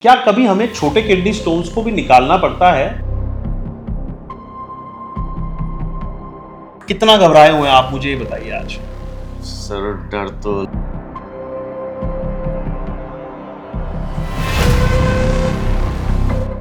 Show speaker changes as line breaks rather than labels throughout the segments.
क्या कभी हमें छोटे किडनी स्टोन्स को भी निकालना पड़ता है? कितना घबराए हुए हैं आप, मुझे ये बताइए आज।
सर डर तो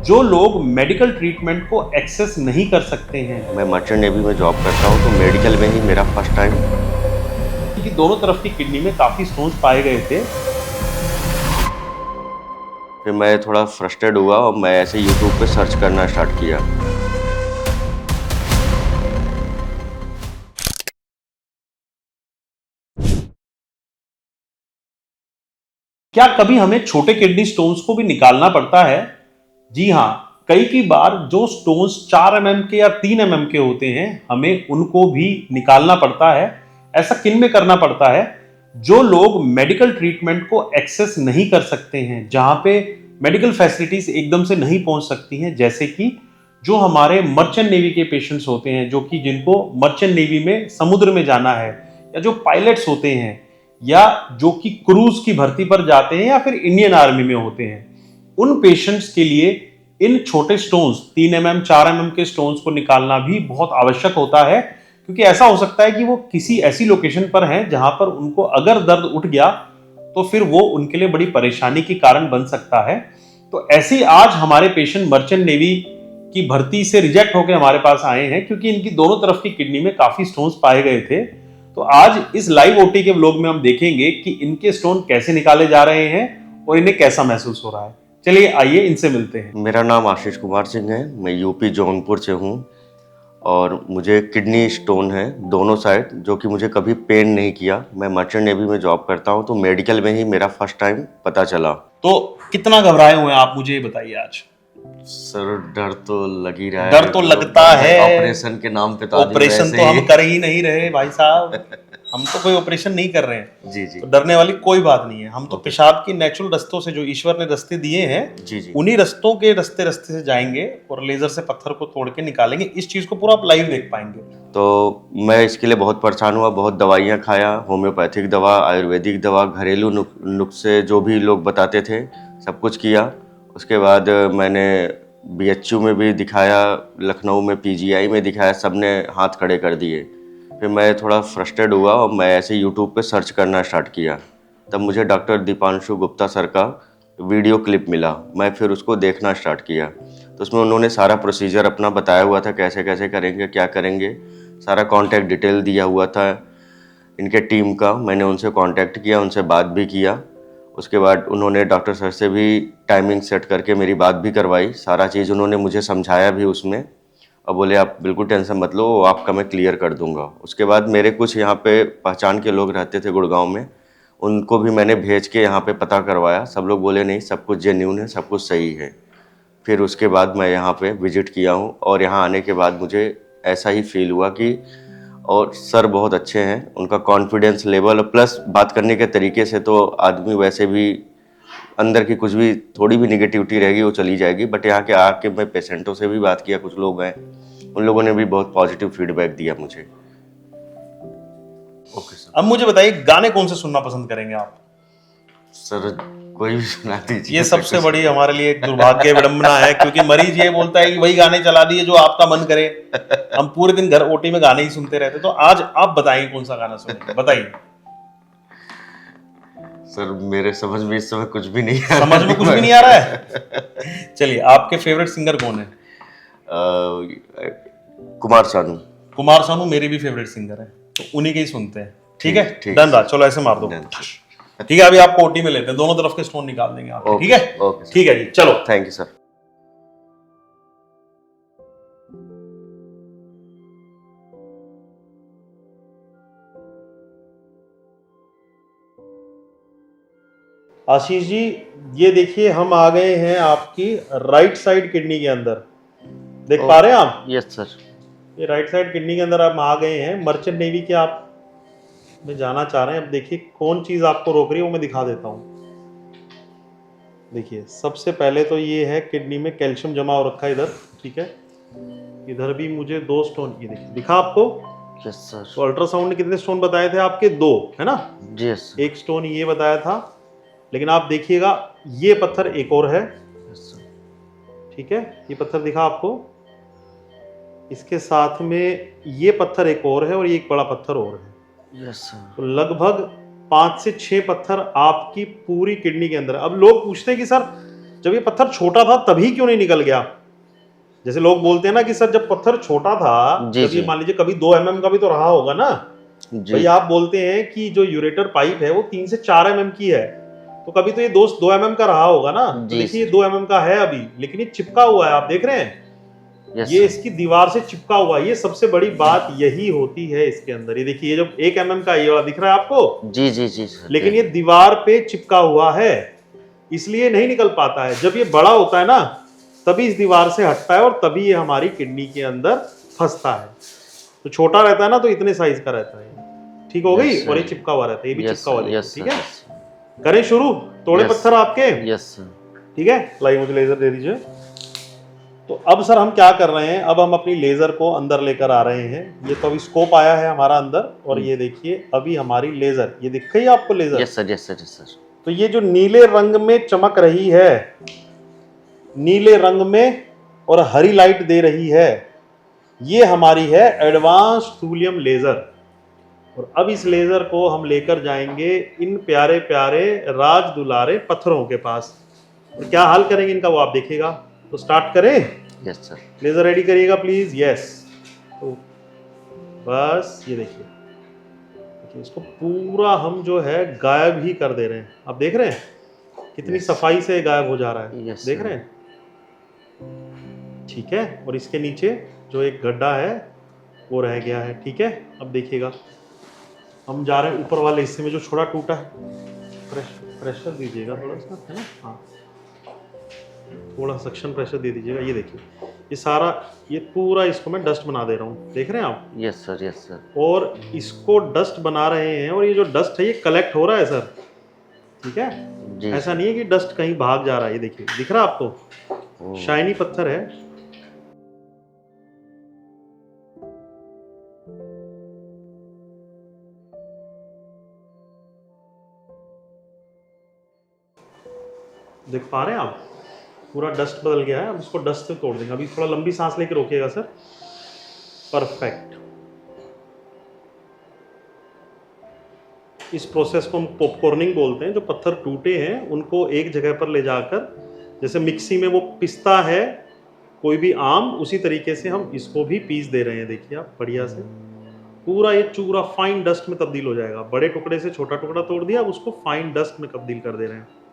जो लोग मेडिकल ट्रीटमेंट को एक्सेस नहीं कर सकते हैं,
मैं मर्चेंट नेवी में जॉब करता हूँ तो मेडिकल में ही मेरा फर्स्ट टाइम
कि दोनों तरफ की किडनी में काफी स्टोन्स पाए गए थे।
फिर मैं थोड़ा फ्रस्ट्रेट हुआ और मैं ऐसे यूट्यूब पे सर्च करना स्टार्ट किया।
क्या कभी हमें छोटे किडनी स्टोन्स को भी निकालना पड़ता है? जी हाँ, कई बार जो स्टोन्स 4 mm के या 3 mm के होते हैं, हमें उनको भी निकालना पड़ता है। ऐसा किन में करना पड़ता है? जो लोग मेडिकल ट्रीटमेंट को एक्सेस नहीं कर सकते हैं, जहां पे मेडिकल फैसिलिटीज एकदम से नहीं पहुंच सकती हैं, जैसे कि जो हमारे मर्चेंट नेवी के पेशेंट्स होते हैं, जो कि जिनको मर्चेंट नेवी में समुद्र में जाना है, या जो पायलट्स होते हैं, या जो कि क्रूज की भर्ती पर जाते हैं, या फिर इंडियन आर्मी में होते हैं, उन पेशेंट्स के लिए इन छोटे स्टोन्स 3 mm 4 mm के स्टोन्स को निकालना भी बहुत आवश्यक होता है। क्योंकि ऐसा हो सकता है कि वो किसी ऐसी लोकेशन पर हैं जहां पर उनको अगर दर्द उठ गया तो फिर वो उनके लिए बड़ी परेशानी के कारण बन सकता है। तो ऐसे आज हमारे पेशेंट मर्चेंट नेवी की भर्ती से रिजेक्ट होकर हमारे पास आए हैं, क्योंकि इनकी दोनों तरफ की किडनी में काफी स्टोन्स पाए गए थे। तो आज इस लाइव ओटी के व्लॉग में हम देखेंगे कि इनके स्टोन कैसे निकाले जा रहे हैं और इन्हें कैसा महसूस हो रहा है। चलिए आइए इनसे मिलते हैं।
मेरा नाम आशीष कुमार सिंह है, मैं यूपी जौनपुर से हूँ और मुझे किडनी स्टोन है दोनों साइड, जो कि मुझे कभी पेन नहीं किया। मैं मर्चेंट नेवी में जॉब करता हूँ तो मेडिकल में ही मेरा फर्स्ट टाइम पता चला।
तो कितना घबराए हुए हैं आप, मुझे ये बताइए आज।
सर डर तो लग ही रहा है।
डर तो लगता है।
ऑपरेशन के नाम पे तो
ऑपरेशन तो हम कर ही नहीं रहे भाई साहब। हम तो कोई ऑपरेशन नहीं कर रहे हैं।
जी जी।
तो डरने वाली कोई बात नहीं है। हम तो पेशाब की नेचुरल रस्तों से, जो ईश्वर ने रस्ते दिए हैं,
जी जी,
उन्हीं रस्तों के रस्ते से जाएंगे और लेजर से पत्थर को तोड़ के निकालेंगे। इस चीज को पूरा आप लाइव देख पाएंगे।
तो मैं इसके लिए बहुत परेशान हुआ, बहुत दवाइयाँ खाया, होम्योपैथिक दवा, आयुर्वेदिक दवा, घरेलू नुस्खे जो भी लोग बताते थे सब कुछ किया। उसके बाद मैंने बीएचयू में भी दिखाया, लखनऊ में पीजीआई में दिखाया, सबने हाथ खड़े कर दिए। फिर मैं थोड़ा फ्रस्ट्रेट हुआ और मैं ऐसे यूट्यूब पे सर्च करना स्टार्ट किया। तब मुझे डॉक्टर दीपांशु गुप्ता सर का वीडियो क्लिप मिला, मैं फिर उसको देखना स्टार्ट किया। तो उसमें उन्होंने सारा प्रोसीजर अपना बताया हुआ था, कैसे कैसे करेंगे, क्या करेंगे, सारा कॉन्टैक्ट डिटेल दिया हुआ था इनके टीम का। मैंने उनसे कांटेक्ट किया, उनसे बात भी किया। उसके बाद उन्होंने डॉक्टर सर से भी टाइमिंग सेट करके मेरी बात भी करवाई, सारा चीज़ उन्होंने मुझे समझाया भी उसमें, और बोले आप बिल्कुल टेंशन मत लो, आपका मैं क्लियर कर दूंगा। उसके बाद मेरे कुछ यहाँ पे पहचान के लोग रहते थे गुड़गांव में, उनको भी मैंने भेज के यहाँ पे पता करवाया। सब लोग बोले नहीं, सब कुछ जेन्युइन है, सब कुछ सही है। फिर उसके बाद मैं यहाँ पे विजिट किया हूँ और यहाँ आने के बाद मुझे ऐसा ही फील हुआ कि, और सर बहुत अच्छे हैं, उनका कॉन्फिडेंस लेवल प्लस बात करने के तरीके से तो आदमी वैसे भी अंदर की कुछ भी थोड़ी भी निगेटिविटी रहेगी वो चली जाएगी। बट यहाँ के आके मैं पेशेंटों से भी बात किया, कुछ लोग हैं, उन लोगों ने भी बहुत पॉजिटिव फीडबैक दिया मुझे।
ओके सर, अब मुझे बताइए गाने कौन से सुनना पसंद करेंगे आप?
सर कोई भी सुना दीजिए।
ये सबसे बड़ी हमारे लिए एक दुर्भाग्य विडंबना है, क्योंकि मरीज ये बोलता है कि वही गाने चला दिए जो आपका मन करे। हम पूरे दिन घर ओटी में गाने ही सुनते रहते। तो आज आप बताइए कौन सा गाना सुनेंगे, बताइए।
सर मेरे समझ में इस समय कुछ भी नहीं आ रहा।
समझ में कुछ भी नहीं आ रहा है? चलिए, आपके फेवरेट सिंगर कौन है?
कुमार सानू।
कुमार सानू मेरे भी फेवरेट सिंगर है, तो उन्हीं के ही सुनते हैं। ठीक है,
ठीक।
डन रहा। चलो ऐसे मार दो। ठीक है, अभी आपको ओटी में लेते हैं, दोनों तरफ के स्टोन निकाल देंगे आप। ठीक है, ठीक है जी, चलो।
Thank you sir.
Ashish ji, ये देखिए हम आ गए हैं आपकी राइट साइड किडनी के अंदर। देख पा रहे हैं आप?
Yes sir.
ये राइट साइड किडनी के अंदर आप आ गए हैं। मर्चेंट नेवी के आप में जाना चाह रहे हैं। अब देखिए कौन चीज आपको रोक रही है, वो मैं दिखा देता हूँ। देखिए, सबसे पहले तो ये है किडनी में कैल्शियम जमा हो रखा है इधर। ठीक है, इधर भी मुझे 2 स्टोन, ये देखिए, दिखा आपको?
Yes sir.
तो अल्ट्रासाउंड ने कितने स्टोन बताए थे आपके? 2 है ना?
यस।
एक स्टोन ये बताया था, लेकिन आप देखिएगा ये पत्थर एक और है ठीक है, ये पत्थर दिखा आपको। इसके साथ में ये पत्थर एक और है और ये एक बड़ा पत्थर और है।
Yes sir.
तो लगभग 5 से 6 पत्थर आपकी पूरी किडनी के अंदर। अब लोग पूछते हैं कि सर जब ये पत्थर छोटा था तभी क्यों नहीं निकल गया। जैसे लोग बोलते हैं ना कि सर जब पत्थर छोटा था,
जी,
जब ये
जी।
मान लीजिए कभी 2 mm का भी तो रहा होगा ना।
जी
भाई आप बोलते हैं कि जो यूरेटर पाइप है वो 3 से 4 mm की है, तो कभी तो ये 2 mm का रहा होगा ना। तो
जी
देखिए ये
सर।
2 mm का है अभी, लेकिन ये चिपका हुआ है, आप देख रहे हैं
यस
ये
सर।
इसकी दीवार से चिपका हुआ है। ये सबसे बड़ी बात यही होती है इसके अंदर। ये देखिए ये जो 1 mm का ये वाला दिख रहा है आपको,
जी जी जी सर।
लेकिन ये दीवार पे चिपका हुआ है, इसलिए नहीं निकल पाता है। जब ये बड़ा होता है ना तभी इस दीवार से हटता है और तभी ये हमारी किडनी के अंदर फंसता है। तो छोटा रहता है ना तो इतने साइज का रहता है, ठीक हो गई।
Yes, sir.
और ये चिपका हुआ रहता है, ये भी
यस
चिपका हुआ
सर।
देखो,
यस
ठीक
सर।
है। करें शुरू, तोड़े
Yes.
पत्थर आपके,
यस सर।
ठीक है। लाइए मुझे लेजर दे दीजिए। तो अब सर हम क्या कर रहे हैं, अब हम अपनी लेजर को अंदर लेकर आ रहे हैं। ये तो अभी स्कोप आया है हमारा अंदर, और ये देखिए अभी हमारी लेजर, ये दिख रही है आपको laser.
Yes sir. Yes sir. Yes sir.
तो ये जो नीले रंग में चमक रही है, नीले रंग में और हरी लाइट दे रही है, ये हमारी है एडवांस थूलियम लेजर। और अब इस लेजर को हम लेकर जाएंगे इन प्यारे प्यारे राज दुलारे पत्थरों के पास। और क्या हाल करेंगे इनका वो आप देखिएगा। तो स्टार्ट करें।
Yes sir.
लेजर रेडी करिएगा प्लीज। यस, तो बस ये देखिए, इसको पूरा हम जो है गायब ही कर दे रहे हैं। आप देख रहे हैं कितनी
Yes.
सफाई से गायब हो जा रहा है।
Yes,
देख
sir.
रहे हैं, ठीक है। और इसके नीचे जो एक गड्ढा है वो रह गया है, ठीक है। अब देखिएगा हम जा रहे हैं ऊपर वाले हिस्से में जो छोड़ा टूटा है। प्रेशर दीजिएगा थोड़ा सा, है ना। हाँ, थोड़ा सक्शन प्रेशर दे दीजिएगा। ये देखिए ये सारा, ये पूरा इसको मैं डस्ट बना दे रहा हूँ, देख रहे हैं आप।
Yes sir. Yes sir.
और इसको डस्ट बना रहे हैं, और ये जो डस्ट है ये कलेक्ट हो रहा है सर, ठीक है।
जी
ऐसा नहीं है कि डस्ट कहीं भाग जा रहा है। ये देखिए दिख रहा है आपको,
ओह।
शाइनी पत्थर है। देख पा रहे हैं आप, पूरा डस्ट बदल गया है। अब इसको डस्ट से तोड़ देंगे। अभी थोड़ा लंबी सांस लेके रोकिएगा सर। परफेक्ट। इस प्रोसेस को हम पॉपकॉर्निंग बोलते हैं। जो पत्थर टूटे हैं उनको एक जगह पर ले जाकर, जैसे मिक्सी में वो पिसता है कोई भी आम, उसी तरीके से हम इसको भी पीस दे रहे हैं। देखिए आप बढ़िया से, पूरा ये चूरा फाइन डस्ट में तब्दील हो जाएगा। बड़े टुकड़े से छोटा टुकड़ा तोड़ दिया, अब उसको फाइन डस्ट में तब्दील कर दे रहे हैं।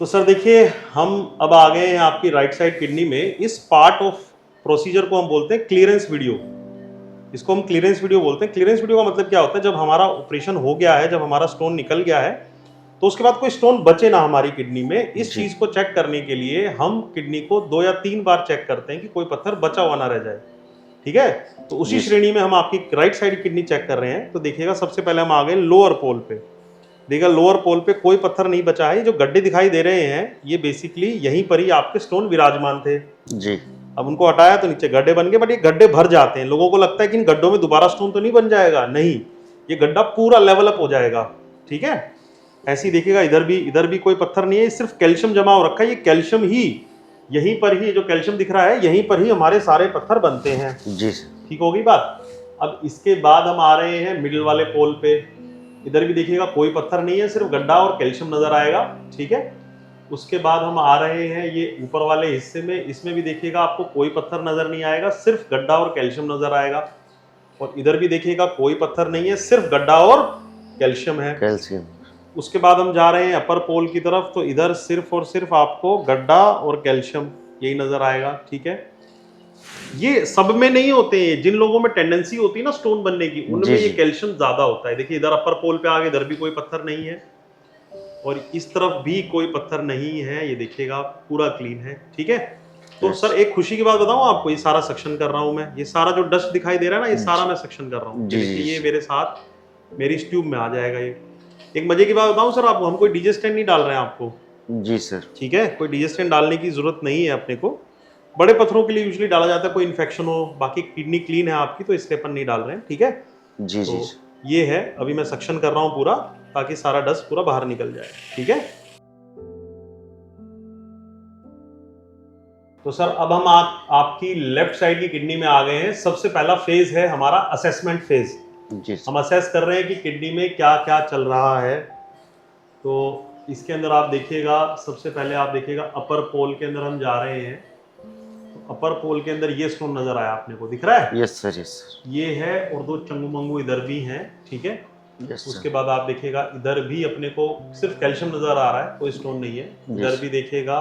तो सर देखिए हम अब आ गए हैं आपकी राइट साइड किडनी में। इस पार्ट ऑफ प्रोसीजर को हम बोलते हैं क्लियरेंस वीडियो। इसको हम क्लियरेंस वीडियो बोलते हैं। क्लियरेंस वीडियो का मतलब क्या होता है, जब हमारा ऑपरेशन हो गया है, जब हमारा स्टोन निकल गया है, तो उसके बाद कोई स्टोन बचे ना हमारी किडनी में। इस चीज को चेक करने के लिए हम किडनी को 2 या 3 बार चेक करते हैं कि कोई पत्थर बचा हुआ ना रह जाए, ठीक है। तो उसी श्रेणी में हम आपकी राइट साइड किडनी चेक कर रहे हैं। तो देखिएगा सबसे पहले हम आ गए लोअर पोल पे। देखिएगा लोअर पोल पे कोई पत्थर नहीं बचा है। जो गड्ढे दिखाई दे रहे हैं ये बेसिकली यहीं पर ही आपके स्टोन विराजमान थे
जी।
अब उनको हटाया तो नीचे गड्ढे बन गए, बट ये गड्ढे भर जाते हैं। लोगों को लगता है कि इन गड्ढों में दोबारा स्टोन तो नहीं बन जाएगा, नहीं, ये गड्ढा पूरा लेवल अप हो जाएगा, ठीक है। ऐसे ही देखिएगा इधर भी कोई पत्थर नहीं है, सिर्फ कैल्शियम जमा हो रखा है। ये कैल्शियम ही यहीं पर ही, जो कैल्शियम दिख रहा है यहीं पर ही हमारे सारे पत्थर बनते हैं
जी।
ठीक होगी बात। अब इसके बाद हम आ रहे हैं मिडिल वाले पोल पे। इधर भी देखिएगा कोई पत्थर नहीं है, सिर्फ गड्ढा और कैल्शियम नजर आएगा, ठीक है। उसके बाद हम आ रहे हैं ये ऊपर वाले हिस्से में। इसमें भी देखिएगा आपको कोई पत्थर नजर नहीं आएगा, सिर्फ गड्ढा और कैल्शियम नजर आएगा। और इधर भी देखिएगा कोई पत्थर नहीं है, सिर्फ गड्ढा और कैल्शियम है,
कैल्शियम।
उसके बाद हम जा रहे हैं अपर पोल की तरफ। तो इधर सिर्फ और सिर्फ आपको गड्ढा और कैल्शियम यही नजर आएगा, ठीक है। ये सब में नहीं होते हैं। जिन लोगों में टेंडेंसी होती है ना स्टोन बनने की, उनमें ये कैल्शियम ज्यादा होता है। देखिए इधर अपर पोल पे आगे, इधर भी कोई पत्थर नहीं है और इस तरफ भी कोई पत्थर नहीं है। ये देखिएगा पूरा क्लीन है, ठीक है। तो सर एक खुशी की बात बताऊं आपको, ये सारा सक्शन कर रहा हूं मैं, ये सारा जो डस्ट दिखाई दे रहा है ना, ये सारा मैं सक्शन कर रहा हूँ।
जी, जी,
ये मेरे साथ मेरी इस ट्यूब में आ जाएगा ये। एक मजे की बात बताऊं सर आपको, हम कोई डीजे स्टैंड नहीं डाल रहे हैं आपको,
जी सर।
ठीक है, कोई डीजे स्टैंड डालने की जरूरत नहीं है अपने को। बड़े पत्थरों के लिए यूजुअली डाला जाता है, कोई इन्फेक्शन हो, बाकी किडनी क्लीन है आपकी, तो इसलिए अपन नहीं डाल रहे हैं, ठीक है।
जी, जी,
तो ये है, अभी मैं सक्शन कर रहा हूँ पूरा, ताकि सारा डस्ट पूरा बाहर निकल जाए, ठीक है। तो सर अब हम आपकी लेफ्ट साइड की किडनी में आ गए हैं। सबसे पहला फेज है हमारा असेसमेंट फेज।
जी सर।
हम असेस कर रहे हैं कि किडनी में क्या क्या चल रहा है। तो इसके अंदर आप देखिएगा, सबसे पहले आप देखिएगा अपर पोल के अंदर हम जा रहे हैं। तो अपर पोल के अंदर ये स्टोन नजर आया आपने को, दिख रहा है?
Yes sir, yes sir.
ये है, और दो चंगू मंगू इधर भी हैं, ठीक है।
यस
उसके
सर।
बाद आप देखिएगा इधर भी अपने को सिर्फ कैल्शियम नजर आ रहा है, कोई स्टोन नहीं है। इधर भी देखिएगा,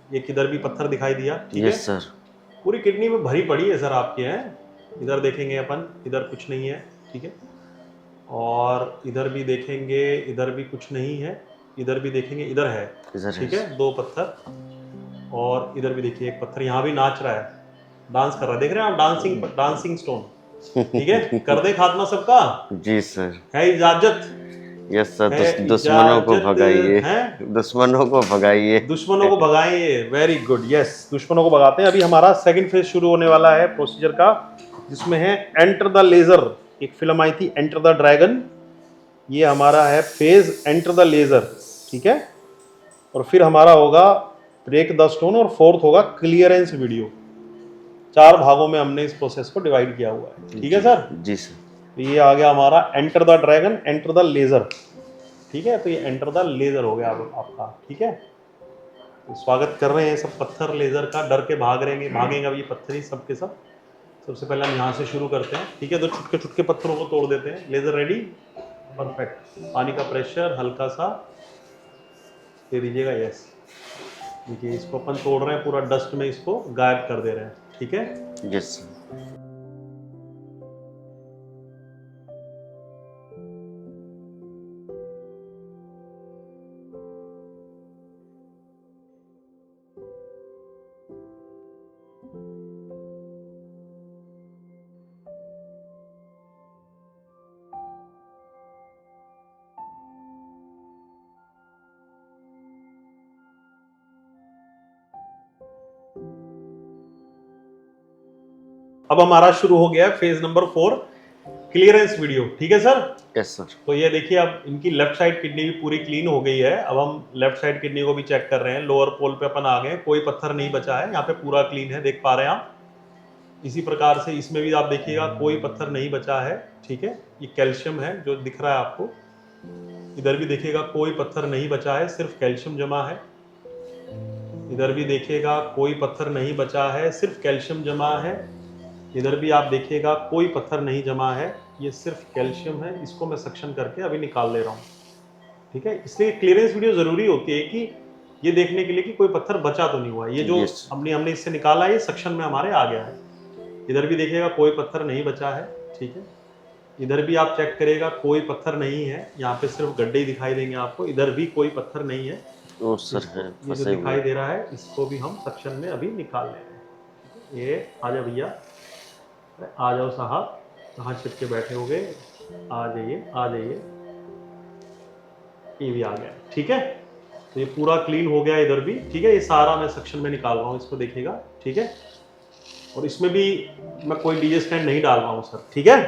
एक इधर भी पत्थर दिखाई दिया, ठीक है।
Yes sir.
पूरी किडनी में भरी पड़ी है सर आपके, हैं। इधर देखेंगे अपन, इधर कुछ नहीं है, ठीक है। और इधर भी देखेंगे, इधर भी कुछ नहीं है। इधर भी देखेंगे, इधर है, ठीक है, दो पत्थर। और इधर भी देखिए एक पत्थर, यहाँ भी नाच रहा है, डांस कर रहा है, देख रहे हैं आप, डांसिंग स्टोन, ठीक है। कर दे खात्मा सबका।
जी सर।
है इजाजत।
Yes sir. दुश्मनों को भगाइए, दुश्मनों को भगाइए,
दुश्मनों को भगाइए। वेरी गुड, यस, दुश्मनों को भगाते हैं। अभी हमारा सेकंड फेज शुरू होने वाला है प्रोसीजर का, जिसमें है एंटर द लेजर। एक फिल्म आई थी एंटर द ड्रैगन, ये हमारा है फेज एंटर द लेजर, ठीक है। और फिर हमारा होगा ब्रेक द स्टोन, और फोर्थ होगा क्लियरेंस वीडियो। 4 भागों में हमने इस प्रोसेस को डिवाइड किया हुआ है, ठीक है सर।
जी सर।
तो ये आ गया हमारा enter the dragon, enter the laser, ठीक है। तो ये एंटर द लेजर हो गया आपका, ठीक है। तो स्वागत कर रहे हैं सब पत्थर लेजर का, डर के भागेंगे अब ये पत्थर ही सब के सब। सबसे पहले हम यहाँ से शुरू करते हैं, ठीक है। तो छुटके छुटके पत्थरों को तोड़ देते हैं। Laser ready, perfect. पानी का प्रेशर हल्का सा दे दीजिएगा, यस। देखिए इसको अपन तोड़ रहे हैं, पूरा डस्ट में इसको गायब कर दे रहे हैं, ठीक है।
Yes sir.
अब हमारा शुरू हो गया फेज नंबर 4, क्लियरेंस वीडियो, ठीक है सर।
Yes sir.
तो ये देखिए, अब इनकी लेफ्ट साइड किडनी भी पूरी क्लीन हो गई है। अब हम लेफ्ट साइड किडनी को भी चेक कर रहे हैं। लोअर पोल पे अपन आ गए, कोई पत्थर नहीं बचा है, यहाँ पे पूरा क्लीन है, देख पा रहे हैं आप। इसी प्रकार से इसमें भी आप देखिएगा, कोई पत्थर नहीं बचा है, ठीक है। ये कैल्शियम है जो दिख रहा है आपको। इधर भी देखिएगा, कोई पत्थर नहीं बचा है, सिर्फ कैल्शियम जमा है। इधर भी देखिएगा, कोई पत्थर नहीं बचा है, सिर्फ कैल्शियम जमा है। इधर भी आप देखिएगा, कोई पत्थर नहीं जमा है, ये सिर्फ कैल्शियम है। इसको मैं सक्शन करके अभी निकाल ले रहा हूँ, ठीक है। इसलिए क्लियरेंस वीडियो जरूरी होती है कि ये देखने के लिए कि कोई पत्थर बचा तो नहीं हुआ। ये जो हमने इससे निकाला है, ये सक्शन में हमारे आ गया है। इधर भी देखिएगा, कोई पत्थर नहीं बचा है, ठीक है। इधर भी आप चेक करेगा, कोई पत्थर नहीं है, यहाँ पे सिर्फ गड्ढे ही दिखाई देंगे आपको। इधर भी कोई पत्थर नहीं है।
ओ सर है,
ये जो दिखाई दे रहा है, इसको भी हम सक्शन में अभी निकाल ले रहे हैं। ये आजा भैया, आ जाओ साहब, कहाँ छिप के बैठे हो गए, आ जाइए आ जाइए। ये भी आ गया, ठीक है। तो ये पूरा क्लीन हो गया इधर भी, ठीक है। ये सारा मैं सक्शन में निकाल रहा हूँ, इसको देखिएगा, ठीक है। और इसमें भी मैं कोई डीजे स्टैंड नहीं डाल रहा हूँ सर, ठीक है।